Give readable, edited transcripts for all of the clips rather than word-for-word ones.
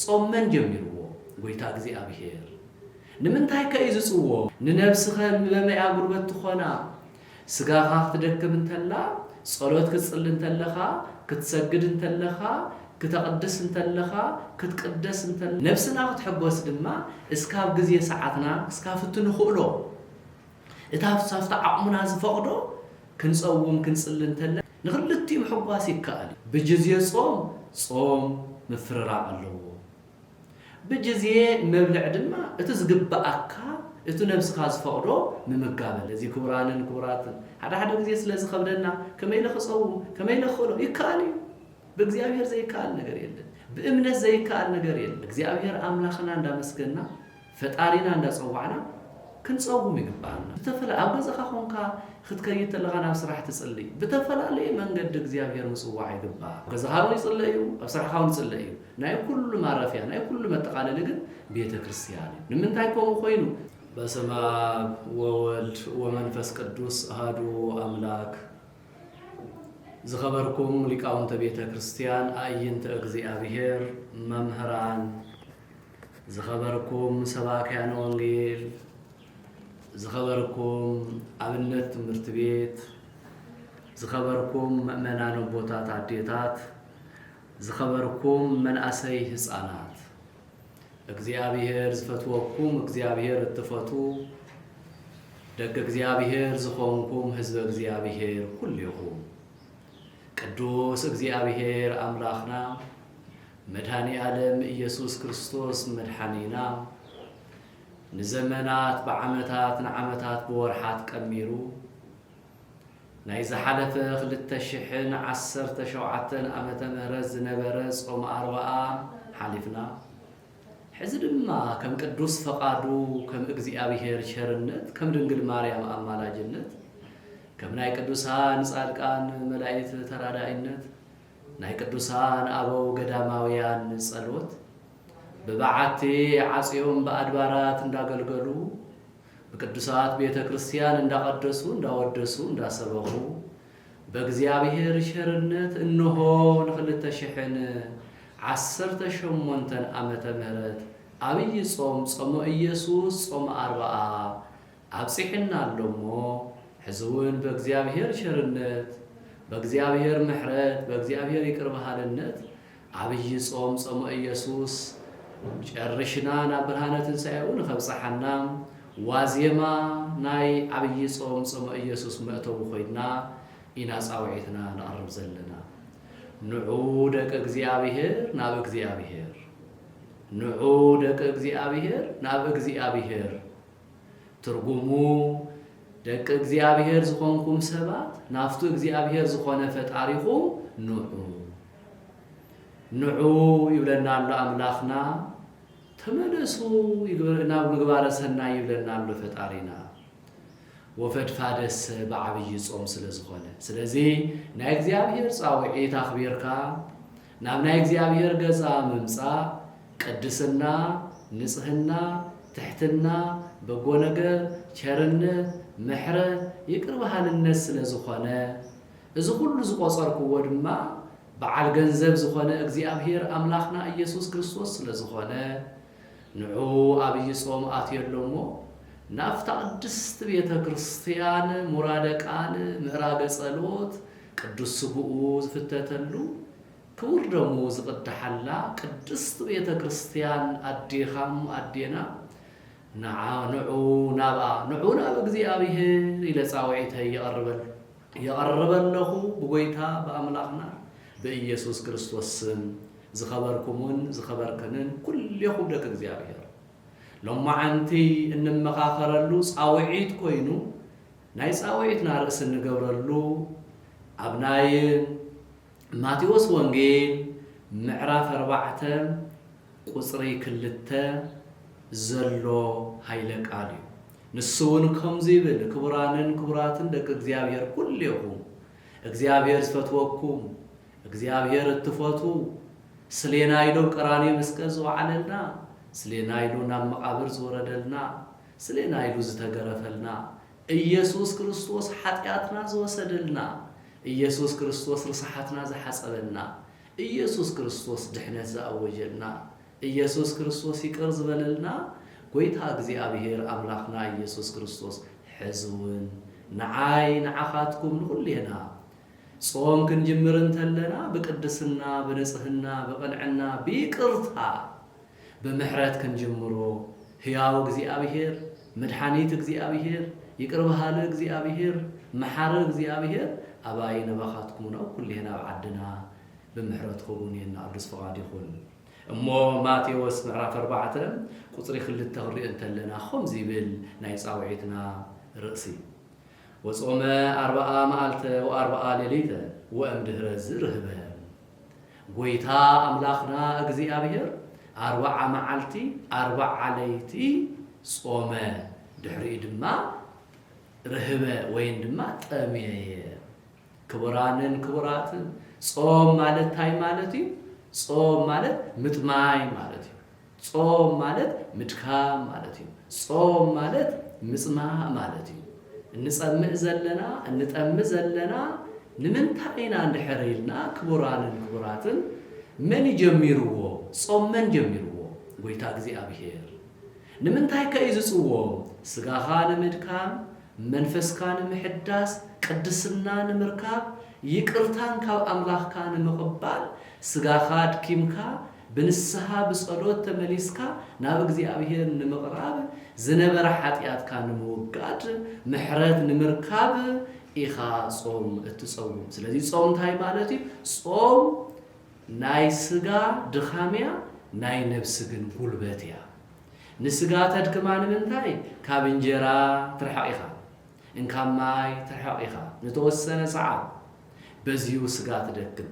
ጾመን ጀሚርዎ ጎይታ እግዚአብሔር ንምንታይ ከይዝጽዎ ንነፍስኸ በመያ ጉርበት ትኾና ስጋኻ ክትደክም እንተላ ጸሎት ክትጽል እንተለኻ ክትሰግድ እንተለኻ ክትቀድስ እንተለኻ ክትቀደስ እንተለ ነፍስና ክትሕጎስ ድማ እስካብ ግዜ ሰዓትና እስካብ ትንኽእሎ እታ ፍሳፍታ ዓቕሙና ዝፈቕዶ ክንጸውም ክንጽል እንተለ ንኽልቲኡ ሕጓስ ይከኣል ብጅዜ ጾም ምፍርራቅ ኣለዎ ብጅዜ መብልዕ ድማ እቲ ዝግባኣካ እቲ ነፍስኻ ዝፈቕዶ ምምጋበል እዚ ክቡራንን ክቡራትን ሓደ ግዜ ስለ ዝኸብደና ከመይ ለኽጸውም ከመይ ለኽእሎ ይከኣል እዩ በእግዚአብሔር ዘይከኣል ነገር የለን በእምነት ዘይከኣል ነገር የለን እግዚአብሔር አምላኽና እንዳመስገና ፈጣሪና እንዳጸዋዕና ክንጸውም ይግባአና በተፈላ ኣብ ገዛኻ ኾንካ ክትከይድ ተለኻ ናብ ስራሕ ትጽልይ በተፈላለየ መንገድ እግዚአብሔር ምጽዋዕ ይግባእ ገዛኻ ይጽልዩ ኣብ ስራሕኻ ይጽልዩ ናይ ኩሉ ማረፊያ ናይ ኩሉ መጠቃለሊ ግን ቤተ ክርስቲያን ንምንታይ ኮም ኮይኑ በስመ አብ ወወልድ ወመንፈስ ቅዱስ አሐዱ አምላክ ዝኸበርኩም ሊቃውንተ ቤተ ክርስቲያን አዕይንተ እግዚአብሔር መምህራን ዝኸበርኩም ሰባክያነ ወንጌል ዝኸበርኩም አብነት ትምህርት ቤት ዝኸበርኩም ምእመናን ቦታት አዴታት ዝኸበርኩም መንአሰይ ህፃናት እግዚአብሔር ዝፈትወኩም እግዚአብሔር እትፈቱ ደግ እግዚአብሔር ዝኾንኩም ህዝበ እግዚአብሔር ኩልኩም ቅዱስ እግዚአብሔር አምላኽና መድኃኒ ዓለም ኢየሱስ ክርስቶስ መድኃኒና ንዘመናት በዓመታት ንዓመታት በወርሓት ቀሚሩ ናይ ዝሓለፈ 2017 ዓመተ ምህረት ዝነበረ ጾም 40 ሓሊፍና ሕዚ ድማ ከም ቅዱስ ፈቃዱ ከም እግዚአብሔር ቸርነት ከም ድንግል ማርያም አማላጅነት ከም ናይ ቅዱሳን ጻድቃን መላእክት ተራዳኢነት ናይ ቅዱሳን አበው ገዳማውያን ጸሎት በባዓቴ ዓጽዮም በአድባራት እንዳገልገሉ በቅዱሳት ቤተ ክርስቲያን እንዳቀደሱ እንዳወደሱ እንዳሰበኹ በእግዚአብሔር ቸርነት እነሆ ለ2018 ዓመተ ምህረት አብይ ጾም ኢየሱስ ጾም 40 አብጽሕና አለሞ ሕዝውን በእግዚአብሔር ቸርነት በእግዚአብሔር ምሕረት በእግዚአብሔር ይቅርባሃልነት አብይ ጾም ኢየሱስ ጨርሽና ናብ ብርሃነ ትንሣኤውን ኸብጽሐና ዋዜማ ናይ አብይ ጾም ኢየሱስ መእተው ኾይድና ኢና ጻውዒትና ንቀርብ ዘለና ንዑ ደቀ እግዚአብሔር ናብ እግዚአብሔር ንዑ ደቀ እግዚአብሔር ናብ እግዚአብሔር ትርጉሙ ደቀ እግዚአብሔር ዝኾንኩም ሰባት ናፍቱ እግዚአብሔር ዝኾነ ፈጣሪኹም ንዑ ይብለና ኣሎ አምላኽና ተመለሱ ናብ ምግባረ ሰናይ ይብለና ኣሎ ፈጣሪና ወፈድፋደስ በዓብይ ጾም ስለዝኾነ ስለዚ ናይ እግዚአብሔር ጻውዒት አኽቢርካ ናብ ናይ እግዚአብሔር ገዛ ምምጻእ ቅድስና ንጽህና ትሕትና በጎ ነገር ቸርነት ምሕረት ይቅርባሃልነት ስለዝኾነ እዚ ኩሉ ዝቆጸርክዎ ድማ በዓል ገንዘብ ዝኾነ እግዚአብሔር አምላኽና ኢየሱስ ክርስቶስ ስለዝኾነ ንዑ አብይ ጾም አትየሎሞ ናፍታ ቅድስት ቤተ ክርስቲያን ሙራደ ቃል ምዕራገ ጸሎት ቅዱስ ስጉኡ ዝፍተተሉ ክቡር ደሙ ዝቅድሐላ ቅድስት ቤተ ክርስቲያን አዴኻም አዴና ንዑ ናብ እግዚአብሔር ኢለ ጻውዒተ ይቐርበለኹ ብጎይታ በአምላኽና በኢየሱስ ክርስቶስ ስም ዝኸበርኩምን ዝኸበርክንን ኩልኹም ደቀ እግዚአብሔር ሎማዓንቲ እንመኻኸረሉ ጻውዒት ኮይኑ ናይ ጻውዒትና ርእሲ እንገብረሉ ኣብ ናይ ማቴዎስ ወንጌል ምዕራፍ 4 ቁጽሪ 2 ዘሎ ኃይለ ቃል እዩ ንሱውን ከምዚ ይብል ክቡራንን ክቡራትን ደቀ እግዚአብሔር ኩልኹም እግዚአብሔር ዝፈትወኩም እግዚአብሔር እትፈቱ ስለና ኢሉ ቀራንዮ መስቀል ዝወዓለልና ስለና ኢሉ ናብ መቃብር ዝወረደልና ስለና ኢሉ ዝተገረፈልና ኢየሱስ ክርስቶስ ኃጢአትና ዝወሰደልና ኢየሱስ ክርስቶስ ርሳሓትና ዝሓጸበልና ኢየሱስ ክርስቶስ ድሕነት ዝኣወጀልና ኢየሱስ ክርስቶስ ይቅር ዝበለልና ጎይታ እግዚአብሔር አምላኽና ኢየሱስ ክርስቶስ ሕዝውን ንዓይ ንዓኻትኩም ንኹሌና ጾም ክንጅምር እንተለና ብቅድስና ብንጽህና ብቕንዕና ቢቅርታ ብምሕረት ክንጅምሮ ሕያው እግዚአብሔር መድኃኒት እግዚአብሔር ይቅር በሃሊ እግዚአብሔር መሐሪ እግዚአብሔር አባይ ነባኻትኩም ነው ኩሌና ዓድና ብምሕረት ኹን የና ቅዱስ ፈቃድ ይኹን እሞ ማቴዎስ ምዕራፍ 4 ቁጥሪ 2 ክርኢ እንተለና ከምዚ ይብል ናይ ጻውዒትና ርእሲ ወጾመ 40 መዓልተ و40 ሌሊተ ወእምድኅረ ዝርህበ ጎይታ አምላኽና እግዚአብሔር 40 መዓልቲ 40 ለይቲ ጾመ ድሕሪኡ ድማ ርህበ ወይን ድማ ጠምየ ክቡራንን ክቡራትን ጾም ማለት ታይ ማለት እዩ ጾም ማለት ምጥማይ ማለት እዩ ጾም ማለት ምድካም ማለት እዩ ጾም ማለት ምጽማዕ ማለት እዩ እንጸምዕ ዘለና እንጠምዕ ዘለና ንምንታይና እንድሕሪልና ክቡራንን ክቡራትን መን ይጀሚርዎ ጾም መን ጀሚርዎ ጎይታ እግዚአብሔር ንምንታይ ከዩ ዝጽዎ ስጋኻ ንምድካም መንፈስካ ንምሕዳስ ቅድስና ንምርካብ ይቅርታን ካብ አምላኽካ ንምቕባል ስጋኻ ድኪምካ ብንስሓ ብጸሎት ተመሊስካ ናብ እግዚአብሔር ንምቕራብ ዝነበረ ኃጢአትካ ንምውጋድ ምሕረት ንምርካብ ኢኻ ጾም እትጸውም ስለዚህ ጾም እንታይ ማለት እዩ ጾም ናይ ስጋ ድኻምያ ናይ ነፍስ ግን ጉልበት እያ ንስጋ ተድክማ ንምንታይ ካብ እንጀራ ትርሐቕ ኢኻ እንካብ ማይ ትርሐቕ ኢኻ ንተወሰነ ሰዓት በዚሁ ስጋ ትደክም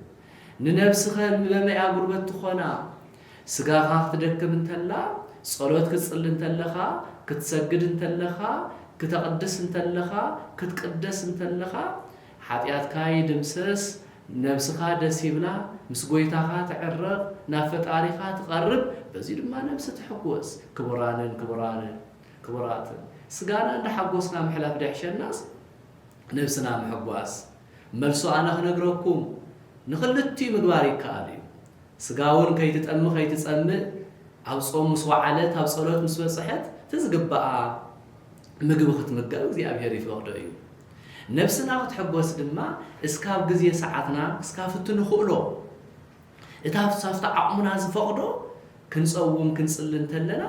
ንነፍስኻ በመያ ጉልበት ትኾና ስጋኻ ክትደክም እንተላ ጸሎት ክትጽሊ እንተለኻ ክትሰግድ እንተለኻ ክትቀድስ እንተለኻ ክትቅደስ እንተለኻ ኃጢአትካ ይድምሰስ ነፍስኻ ደስ ይብላ ምስ ጎይታኻ ትዕረቕ ናብ ፈጣሪኻ ትቐርብ በዚ ድማ ነፍስ ትሕጎስ ክቡራንን ክቡራትን ስጋና እንዳሓጎስና ምሕላፍ ደሕሸናስ ነፍስና ምሕጓስ መልሶ ኣነ ክነግረኩም ንኽልቲኡ ምግባር ይከኣል እዩ ስጋውን ከይትጠምዕ ከይትጸምዕ ኣብ ጾም ምስ ወዓለት ኣብ ጸሎት ምስ በጽሐት ትዝግባኣ ምግቢ ክትምገብ እግዚአብሔር ይፈቅዶ እዩ ነፍስና ክትሕጎስ ድማ እስካብ ግዜ ሰዓትና እስካብ ትንኽእሎ እታ ፍሳፍታ ዓቕሙና ዝፈቅዶ ክንጸውም ክንጽሊ እንተለና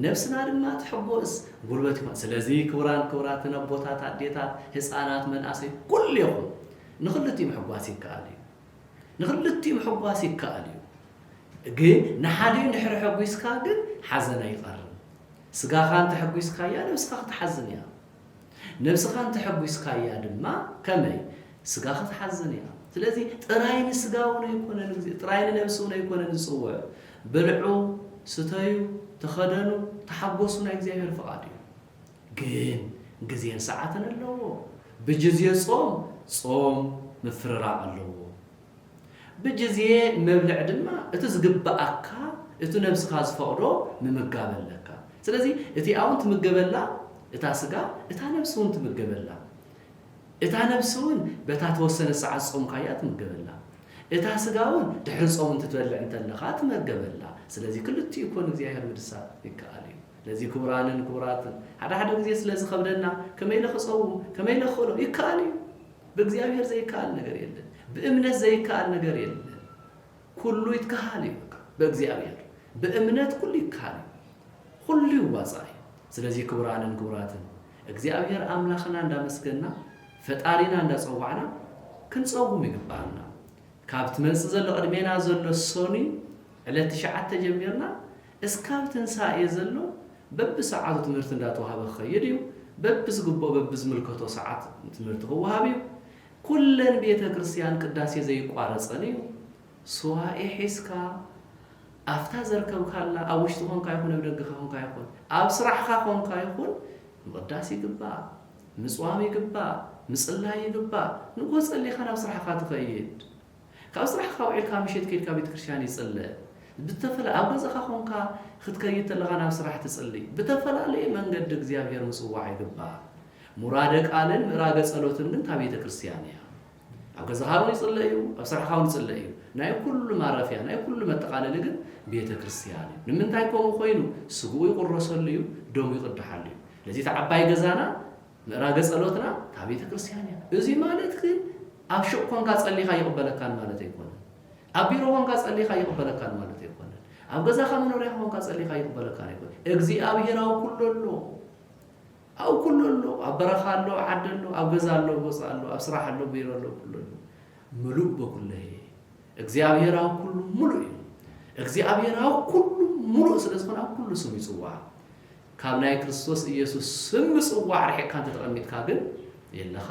ነፍስና ድማ ትሕጎስ ጉልበት ይሆን ስለዚ ክቡራትን ኣቦታት ኣዴታት ህፃናት መናእሰይ ኩልኩም ንኽልቲኡ ምሕጓስ ይከኣል እዩ ንኽልቲኡ ምሕጓስ ይከኣል እዩ ግን ንሓዲኡ እንድሕር ሕጒስካ ግን ሓዘን ኣይቐርም ስጋኻ እንተሕጒስካያ ነፍስኻ ክትሓዝን እያ ነፍስኻ እንተሕጒስካያ ድማ ከመይ ስጋኻ ክትሓዝን እያ ስለዚ ጥራይ ንስጋውን ኣይኮነን ጥራይ ንነፍሲ እውን ኣይኮነን ዝጽውዕ ብልዑ ስተዩ ተኸደኑ ተሓጎሱ ናይ እግዚአብሔር ፈቃድ እዩ ግን ግዜን ሰዓትን ኣለዎ ብግዜ ጾም ምፍርራቕ ኣለዎ ብግዜ መብልዕ ድማ እቲ ዝግባኣካ እቲ ነፍስኻ ዝፈቅዶ ምምጋብ ኣለካ ስለዚ እቲ ኣውን ትምገበላ እታ ስጋ እታ ነፍሲ እውን ትምገበላ እታ ነፍሲ እውን በታ ተወሰነ ሰዓት ጾምካያ ትምገበላ እታ ስጋ እውን ድሕሪ ጾም እንትትበልዕ እንተለኻ ትመገበላ ስለዚ ክልቲኡ ይኮን እግዚአብሔር ምድሳት ይከኣል እዩ ስለዚ ክቡራንን ክቡራትን ሓደ ግዜ ስለዚ ከብደና ከመይ ንኽጸውም ከመይ ንኽእሎ ይከኣል እዩ በእግዚአብሔር ዘይከኣል ነገር የለን በእምነት ዘይከኣል ነገር የለን ኩሉ ይትከኣል እዩ በእግዚአብሔር በእምነት ኩሉ ይከኣል ኩሉ ይዋጻእ ስለዚ ክቡራንን ክቡራትን እግዚአብሔር አምላኽና እንዳመስገና ፈጣሪና እንዳጸዋዕና ክንጸውም ይግባአና ካብት መጽእ ዘሎ ቅድሜና ዘሎ ሶኒ ዕለት 9 ጀሚርና እስካብ ትንሳኤ ዘሎ በብሰዓቱ ትምህርት እንዳተዋሃበ ኸይድ እዩ በብዝግቦ በብዝምልከቶ ሰዓት ትምህርት ክወሃብ እዩ ኩለን ቤተ ክርስቲያን ቅዳሴ ዘይቋረጸን እዩ ስዋኤ ሒዝካ ኣፍታ ዘርከብካላ ኣብ ውሽጢ ኾንካ ይኹን ኣብ ደገኻ ኾንካ ይኹን ኣብ ስራሕኻ ኾንካ ይኹን ምቅዳስ ይግባእ ምጽዋም ይግባእ ምጽላይ ይግባእ ንጎ ጸሊኻ ናብ ስራሕኻ ትኸይድ ካብ ስራሕኻ ውዒልካ ምሸት ከይድካ ቤተ ክርስቲያን ይጽለ ብተፈላ ኣብ ገዛኻ ኾንካ ክትከይድ ተለኻ ናብ ስራሕ ትጽሊ ብተፈላለየ መንገዲ እግዚአብሔር ምጽዋዕ ይግባእ ሙራደ ቃልን ምራገ ጸሎትን ግን ካብ ቤተ ክርስቲያን እያ ኣብ ገዛኻ እውን ይጽለ እዩ ኣብ ስራሕኻ እውን ይጽለ እዩ ናይ ኩሉ ማረፍያ ናይ ኩሉ መጠቃለሊ ግን ቤተ ክርስቲያን ንምንታይ ኮም ኮይኑ ስጉኡ ይቆረሰልዩ ደሙ ይቅድሐልዩ ለዚ ተዓባይ ገዛና ምዕራገ ጸሎትና ታ ቤተ ክርስቲያን እዚ ማለት ግን ኣብ ሹቅ ኮንካ ጸሊኻ ይቅበለካን ማለት ኣይኮነን ኣብ ቢሮ ኮንካ ጸሊኻ ይቅበለካን ማለት ኣይኮነን ኣብ ገዛኻ መኖርያ ኮንካ ጸሊኻ ይቅበለካን ኣይኮነን እግዚአብሔር አው ኩሉሎ ኣብ በረኻ ኣሎ ዓድ ኣሎ ኣብ ገዛ ኣሎ ጎሳ ኣሎ ኣብ ስራሕ ኣሎ ቢሮ ኣሎ ኩሉሎ ሙሉእ በኩለሄ እግዚአብሔር አው ኩሉ ሙሉእ እግዚአብሔር አው ኩሉ ሙሉእ ስለዝኾነ ኣብ ኩሉ ስም ይጽዋዕ ካብ ናይ ክርስቶስ ኢየሱስ ስም ጽዋዕ ርሒካ ተጠቀሚትካ ግን የለኻ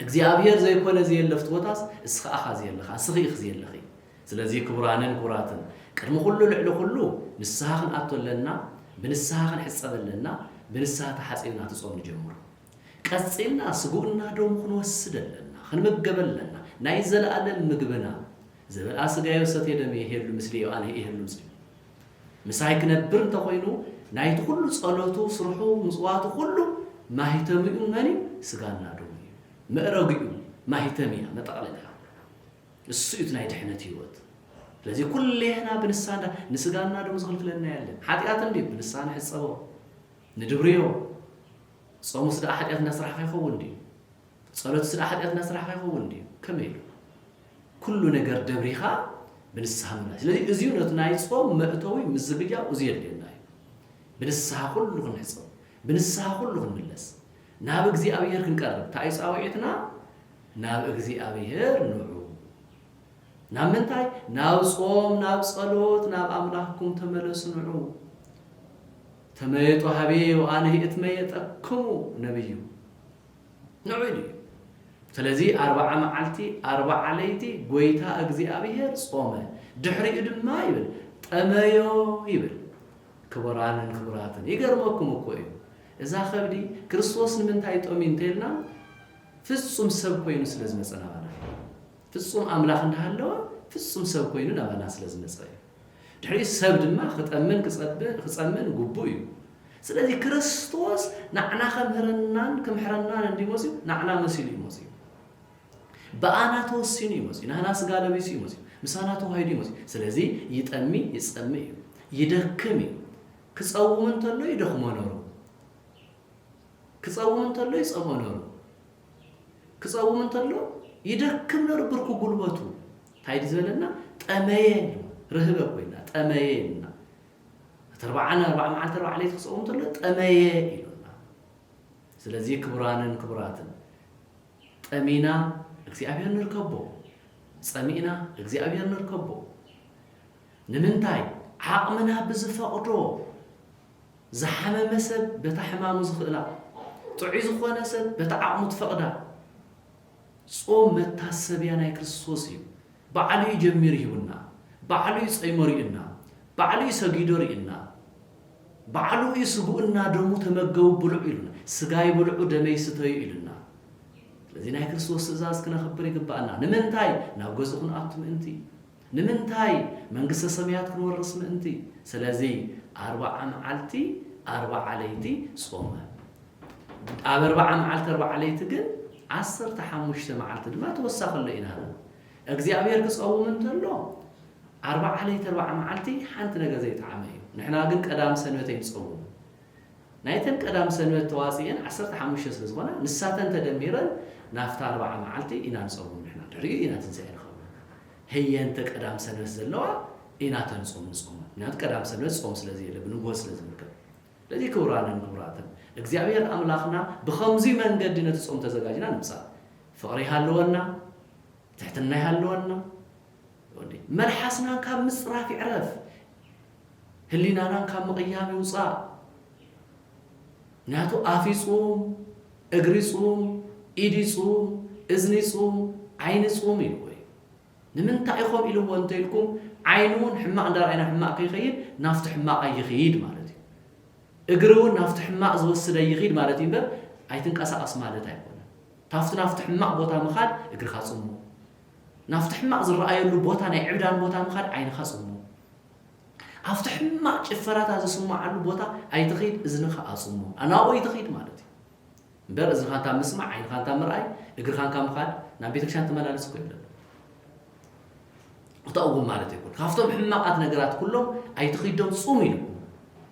እግዚአብሔር ዘይኮነ ዘየለፍት ቦታስ እስኻኻ ዘየለኻ ስኺኽ ዘየለኺ ስለዚህ ክቡራንን ክቡራትን ቅድሚ ኩሉ ልዕሊ ኩሉ ንስሓኽን ኣቶለና ብንስሓኽን ሕጸበለና ብንስሓ ተሓጺብና ትጾም ንጀምሩ ቀጽልና ስጉእና ደም ክንወስደለና ክንመገበለና ናይ ዘለኣለም ምግብና ዘበላ ስጋዮ ሰትየ ደም ይሄሉ ምስሊ ኣነ ይሄሉ ምስሊ ምሳይ ክነብር እንተኾይኑ ናይቲ ኩሉ ጸሎቱ ስርሑ ምጽዋቱ ኩሉ ማህተምኡ መኒ ስጋና ደም ምዕረግኡ ማህተሚያ መጠቅለያ እሱት ናይ ድሕነት ህይወት ስለዚህ ኩሌና ብንሳና ንስጋና ደም ዝኽልክለና ያለን ኃጢአት እንዴ ብንሳና ሕጸቦ ንድብሪዮ ጾሙ ስዳ ኃጢአት nasራሕ ይኸውን እንዴ ጸሎት ስዳ ኃጢአት nasራሕ ይኸውን እንዴ ከመይሉ ኩሉ ነገር ደብሪኻ ብንሳና ስለዚህ እዚሁ ነው ናይ ጾም መእተዊ ምዝግጃው እዚ የለና ብንሳha ኩሉ ክንሕጸብ ብንሳha ኩሉ ክንምለስ ናብ እግዚአብሔር ክንቀርብ ታይጻውዒትና ናብ እግዚአብሔር ንዑ ናብ ምንታይ ናብ ጾም ናብ ጸሎት ናብ አምላክኩም ተመለሱ ንዑ ተመየጡ ሃቤ ወአነ እትመየጠክሙ ነብዩ ንዑ ስለዚህ 40 መዓልቲ 40 ለይቲ ጎይታ እግዚአብሔር ጾመ ድሕሪኡ ድማ ይብል ጠመዮ ይብል ክቡራንን ክቡራትን ይገርመኩም እኮ እዩ እዛ ኸብዲ ክርስቶስ ንምንታይ ጦሚ እንተልና ፍጹም ሰብ ኮይኑ ስለዝመጸናባና ፍጹም አምላኽ እንዳሃለወ ፍጹም ሰብ ኮይኑ ናባና ስለዝመጸ ድሕሪ ሰብ ድማ ክጸምን ግቡእ እዩ ስለዚህ ክርስቶስ ናዕና ከምሕረናን ከምሕረናን እንዲሞሲው ናዕና መሲሉ ይሞሲው በአና ተወሲኑ ይሞሲው ናህና ስጋ ለቢሱ ይሞሲው ምሳና ተዋሂዱ ይሞሲው ስለዚህ ይጠሚ ይጸም እዩ ይደክም እዩ ክጸውም እንተሎ ይደኽሞ ነሩ ክጸውም እንተሎ ይጸሞ ነሩ ክጸውም እንተሎ ይደክም ነሩ ብርኩ ጉልበቱ ታይዲ ዘለና ጠመየ ረህበ ኮይና ጠመየና ተርባዓና 40 መዓልቲ 40 ለይቲ ክጸውም እንተሎ ጠመየ ይሉና ስለዚህ ክቡራንን ክቡራትን ጠሚና እግዚአብሔር ንርከቦ ጸሚና እግዚአብሔር ንርከቦ ንምንታይ ዓቕምና ብዝፈቅዶ زحمة مسب بتحمام زخلا تعيز خونا سب بتعقم تفقدا صوم متحسبيا ناي كريستوسي بعلي جميريونا بعلي صيمرينا بعلي سغيدورينا بعلو يسغونا دمو تمغو بلعيلنا سغاي بلعو دمي ستوي إلنا لذي ناي كريستوس زاز كنا خبر يقبأنا نمنتاي ناوغزخون آتم انتي نمنتاي منقصة سميات كنورس انتي سلازي 40 معلتي 40 ليتي صومه 40 معلت 4 ليتي ግን 15 معلت ما توسخ لنا እግዚአብሔር ክጾም እንተሎ 40 ليتي 40 معلتي حنت ነገር ዘይተዓመዩ ንሕና ግን ቀዳም ሰንበተይ ንጾም ናይተን ቀዳም ሰንበት ተዋሲየን 15 ስለዝኾነ ንሳተን ተደሚረን ናፍታ 40 معلتي ኢና ንጾም ንሕና ድሪ ኢና ትንሳኤ ንኸው هينت ቀዳም ሰንበት ዘለዋ ኢና ተንጾም ናት ቀዳም ሰንበት ጾም ስለዚህ የለብን ጎስ ስለዚህ ለዚህ ክቡራንን ክቡራትን እግዚአብሔር አምላክና በኸምዚ መንገድ ነው ጾም ተዘጋጅና ንምሳ ፍቅሪ ሃለወና ትሕትና ሃለወና ወዲ መልሐስና ካብ ምስራፍ ይዕረፍ ህሊናና ካብ መቅያም ይውፃ ናቱ አፊ ጾም እግሪ ጾም ኢዲ ጾም እዝኒ ጾም ዓይኒ ጾም ይልወይ ንምንታይ ኢኹም ኢልዎ እንተይልኩም عينون حماق دار عينا حماق يخيد نافت حماق يخيد مالتي اقرون نافت حماق زوسد يخيد مالتي باب ايتنك اساس مالتي يكون نافت حماق بوتا مخاد اقر خاصمو نافت حماق زرأي له بوتا نعبدان بوتا مخاد عين خاصمو نافت حماق شفرات هذا سمو على بوتا اي تخيد اذن خاصمو انا او يتخيد مالتي باب اذن خان تام مسمع عين خان تام مرأي اقر خان كام مخاد نابيتك شان تملالس كويبلا وتقوم مالتي يقول خافتم حماقات نجرات كلهم أي تخيدهم صومين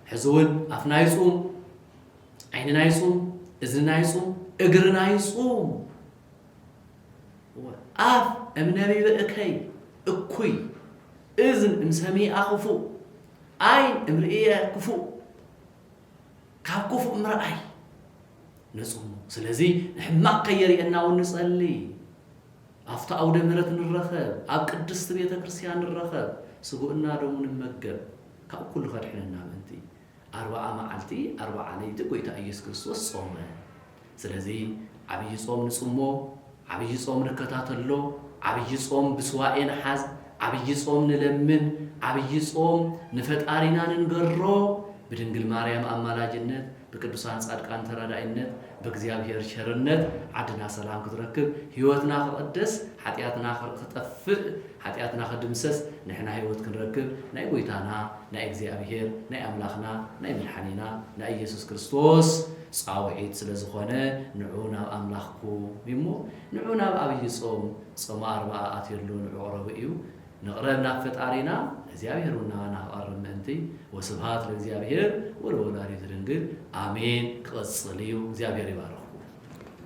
حزون أفنا يصوم عيننا يصوم إذننا يصوم إجرنا يصوم أف أمنبي بأكي أكوي إذن مسمي أخفو عين امرئية كفو كاب كفو امرأي نصوم سلازي نحماق كيري أننا ونصلي أفتا أو دمرت نرخب أب قدست بيتا كرسيان نرخب سقونا دوم نمجب كاب كل خرحنا نامنتي 4 معلتي 4 ليلة قويتا أيس كريستوس صومه سلازي عبي صوم نصومه عبي صوم نكتاتلو عبي صوم بسوائن حز عبي صوم نلمن عبي صوم نفتقارينا ننقرو بدنجل مريم أمالاجنت بقدسان صادقان تراداينت بእግዚአብሔር ቸርነት عدنا سلام كتركب ህይወትና ከቀደስ ኃጢአትና ከጠፍእ ኃጢአትና ከድምሰስ ንሕና ህይወት ክንረክብ ናይ ጎይታና ናይ እግዚአብሔር ናይ አምላኽና ናይ መድኃኒና ናይ ኢየሱስ ክርስቶስ ጻውዒት ስለዝኾነ ንዑ ናብ አምላኽኩ ይሞ ንዑ ናብ አብይ ጾም ጾም 40 አትየሉ ንዑ ቀረብ እዩ نقرأ نافطارينا እግዚአብሔርና ናቀርብ ምእንቲ ወስብሃት ለእግዚአብሔር ወለወላዲቱ ድንግል አሜን። ቅጽልዩ እግዚአብሔር ይባርክ።